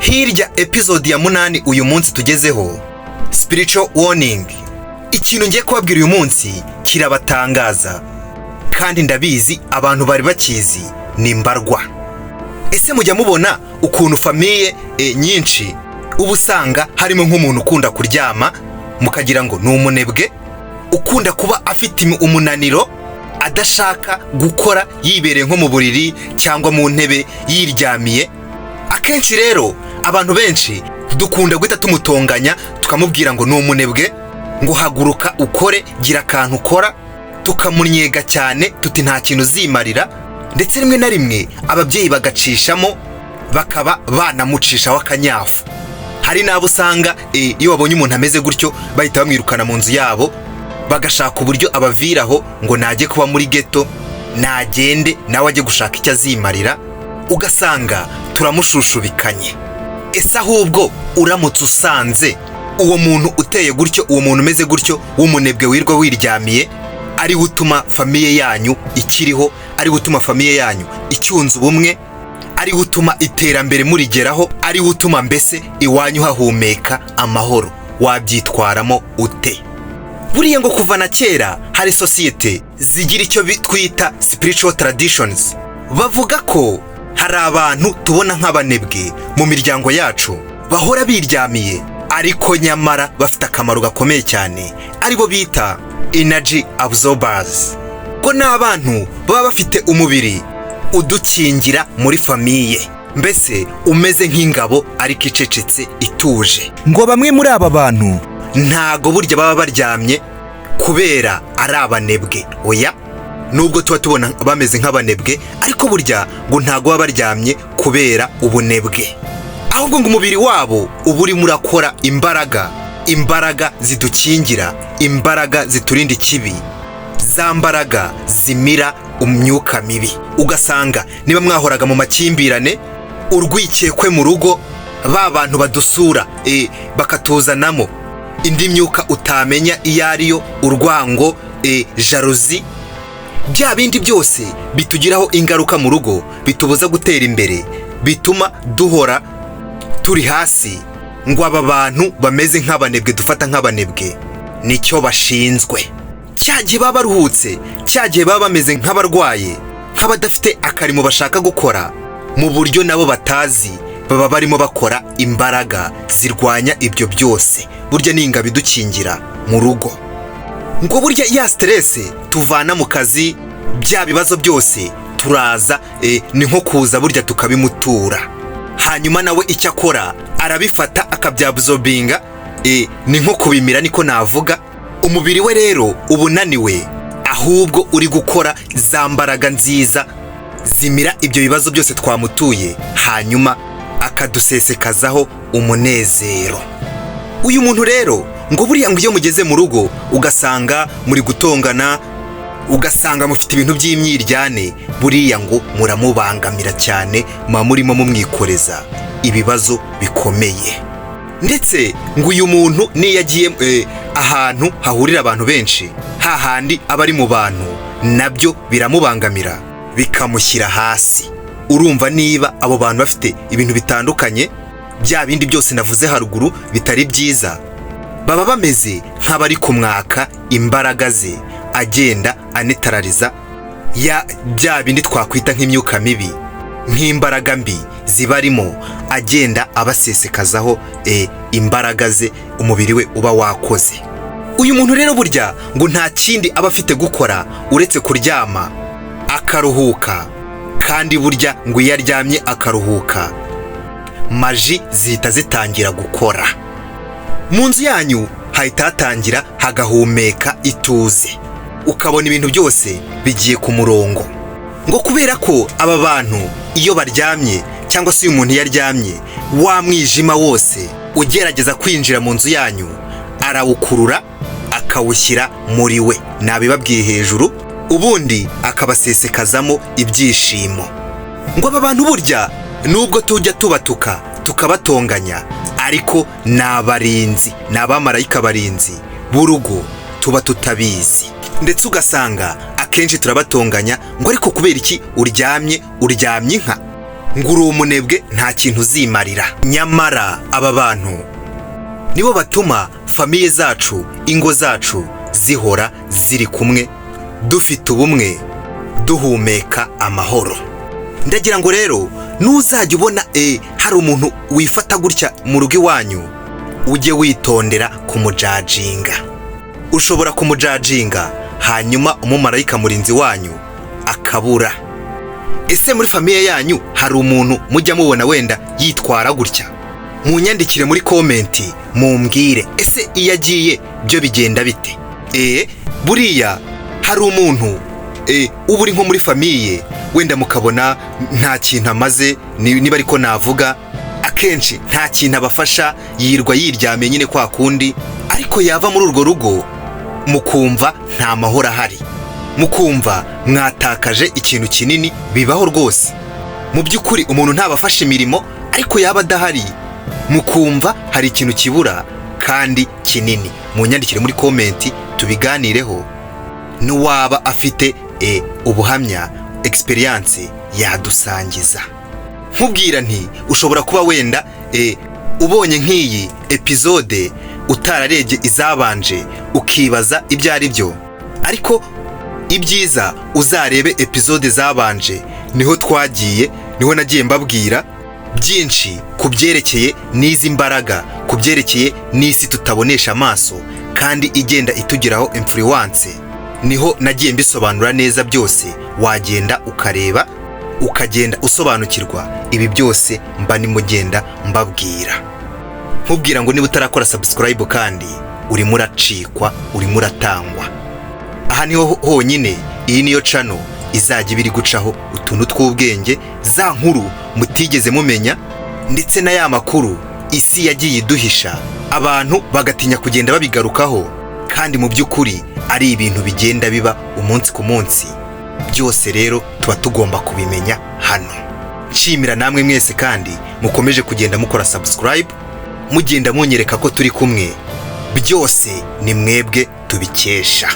Hirya episode ya 8 uyu munsi tugezeho, spiritual warning. Ikintu ngiye kubabwira uyu munsi kirabatangaza, kandi ndabizi abantu bari bakizi, ni mbarwa. Ese mujya mubona ukuntu famille nyinshi ubu usanga harimo nk'umuntu ukunda kuryama mukagira ngo ni umunebwe, ukunda kuba afite umunaniro, adashaka gukora, yibereye nko mu buriri cyangwa mu ntebe yiryamiye. Akenshi rero abantu benshi dukunda guhita tumutonganya tukamubwira ngo ni umunebwe, ngo haguruka ukore, gira akantu ukora, tukamunyega cyane tuti nta kintu uzimarira. Ndetse rimwe na rimwe ababyeyi bagacishamo bakaba banamucishaho akanyafu. Hari nabo usanga iyo babonye umuntu ameze gutyo bahita bamwirukana mu nzu yabo, bagashaka uburyo abaviraho ngo najye kuba muri ghetto, nagende nawe ajye gushaka icyo azimarira. Ugasanga turamushushubikanye. Ese ahubwo uramutse usanze uwo muntu uteye gutyo, uwo muntu umeze gutyo w'umunebwe wirwa wiryamiye, ari gutuma famille yanyu ikiriho, ari gutuma famille yanyu icyunze ubumwe, ari gutuma iterambere murigeraho, ari gutuma mbese iwanyu hahumeka amahoro, wabyitwaramo ute? Buriya ngo kuva na kera hari societe zigira icyo twita spiritual traditions. Bavuga ko hari abantu tubona nk'abanebwe mu miryango yacu bahora biryamiye, ariko nyamara bafite akamaro gakomeye cyane, aribo bita energy absorbers. Ko n'abantu baba bafite umubiri udukingira muri famille, mbese umeze nk'ingabo ariko icecetse ituje. Ngo bamwe muri aba bantu ntago burya baba baryamye kubera ari abanebwe, oya, nubwo tuba tubona bameze nk'abanebwe, ariko burya ngo ntago baba baryamye kubera ubunebwe, ahubwo ngo umubiri wabo uba urimo urakora imbaraga zidukingira, imbaraga ziturinda ikibi, za mbaraga zimira umyuka mibi. Ugasanga niba mwahoraga mu makimbirane, urwikekwe mu rugo, ba bantu badusura bakatuzanamo indi myuka utamenya iyo ariyo, urwango, jalousie, bya bindi byose bitugiraho ingaruka mu rugo, bitubuza gutera imbere, bituma duhora turi hasi. Ngo aba bantu bameze nk'abanebwe, dufata nk'abanebwe, nicyo bashinzwe. Cyagiye baba baruhutse, cyagiye baba bameze nk'abarwaye, nk'abadafite akarimo bashaka gukora, mu buryo nabo batazi, baba barimo bakora imbaraga zirwanya ibyo byose. Burya ni ingabo idukingira mu rugo. Ngo burya ya stress tuvana mu kazi, bya bibazo byose turaza, ni nko kuza burya tukabimutura, hanyuma nawe icyo akora arabifata akabyabsorbinga, ni nko kubimira, niko navuga. Umubiri we rero ubunaniwe, ahubwo uri gukora za mbaraga nziza zimira ibyo bibazo byose twamutuye, hanyuma akadusesekazaho umunezero. Uyu muntu rero ngo buriya ngo iyo mugeze mu rugo ugasanga muri gutongana, ugasanga mufite ibintu by'imyiryane, buriya ngo muramubangamira cyane, murimo mumwikoreza ibibazo bikomeye. Ndetse ngo uyu muntu niyo yagiye ahantu hahurira abantu benshi, hahandi aba ari mu bantu, nabyo biramubangamira, bikamushyira hasi. Urumva niba abo bantu bafite ibintu bitandukanye, bya bindi byose navuze haruguru bitari byiza, baba bameze nk'abari kumwaka imbaraga ze, agenda anetarariza bya bindi twakwita nk'imyuka mibi, nk'imbaraga mbi zibarimo, agenda abasesekazaho imbaraga ze, umubiri we uba wakoze. Uyu muntu rero burya ngo nta kindi aba afite gukora uretse kuryama akaruhuka, kandi burya ngo iyo aryamye akaruhuka, maji zihita zitangira gukora. Mu nzu yanyu hahita hatangira hagahumeka ituze, ukabona ibintu byose bigiye ku murongo. Ngo kubera ko aba bantu iyo baryamye, cyangwa se uyu muntu yaryamye, wa mwijima wose ugerageza kwinjira mu nzu yanyu arawukurura akawushyira muri we, nabibabwiye hejuru, ubundi akabasesekazamo ibyishimo. Ngo aba bantu burya nubwo tujya tubatuka tukabatonganya, ariko ni abarinzi, ni abamarayika barinzi b'urugo, tuba tutabizi. Ndetse ugasanga akenshi turabatonganya ngo ariko kubera iki uryamye inka, ngo uri umunebwe nta kintu uzimarira. Nyamara aba bantu nibo batuma famille zacu, ingo zacu zihora ziri kumwe, dufite ubumwe, duhumeka amahoro. Ndagira ngo rero nuzajya ubona hari umuntu wifata gutya mu rugo iwanyu, ujye witondera kumujajinga. Ushobora kumujajinga hanyuma umumarayika murinzi wanyu akabura. Ese muri famille yanyu hari umuntu mujya mubona wenda yitwara gutya? Munyandikire muri komenti mumbwire, ese iyo agiye byo bigenda bite? Buriya hari umuntu uba uri nko muri famille wenda mukabona nta kintu amaze, niba ariko navuga, akenshi nta kintu abafasha, yirwa yiryamiye nyine kwa kundi, ariko yava muri urwo rugo mukumva nta mahoro ahari, mukumva mwatakaje ikintu kinini. Bibaho rwose. Mu by'ukuri umuntu ntabafasha imirimo, ariko yaba adahari mukumva hari ikintu kibura kandi kinini. Munyandikire muri komenti tubiganireho, n'uwaba afite ubuhamya, experience yadusangiza. Nkubwira nti ushobora kuba wenda ubonye nk'iyi episode utararebye izabanje ukibaza ibyo ari byo, ariko ibyiza uzarebe episode zabanje. Niho twagiye, niho nagiye mbabwira byinshi ku byerekeye n'izi mbaraga, ku byerekeye n'isi tutabonesha amaso kandi igenda itugiraho influence. Niho nagiye mbisobanura neza byose, wagenda ukareba ukagenda usobanukirwa ibi byose mba nimugenda mbabwira. Nkubwira ngo niba utarakora subscribe kandi urimo uracikwa, urimo uratangwa. Aha niho honyine iyi niyo channel izajya ibiri gucaho utuntu tw'ubwenge, za nkuru mutigeze mumenya, ndetse na ya makuru isi yagiye iduhisha, abantu bagatinya kugenda babigarukaho, kandi mu by'ukuri ari ibintu bigenda biba umunsi ku munsi. Byose rero tuba tugomba kubimenya hano. Nshimira namwe mwese kandi mukomeje kugenda mukora subscribe, mugenda munyereka ko turi kumwe. Byose ni mwebwe tubikesha.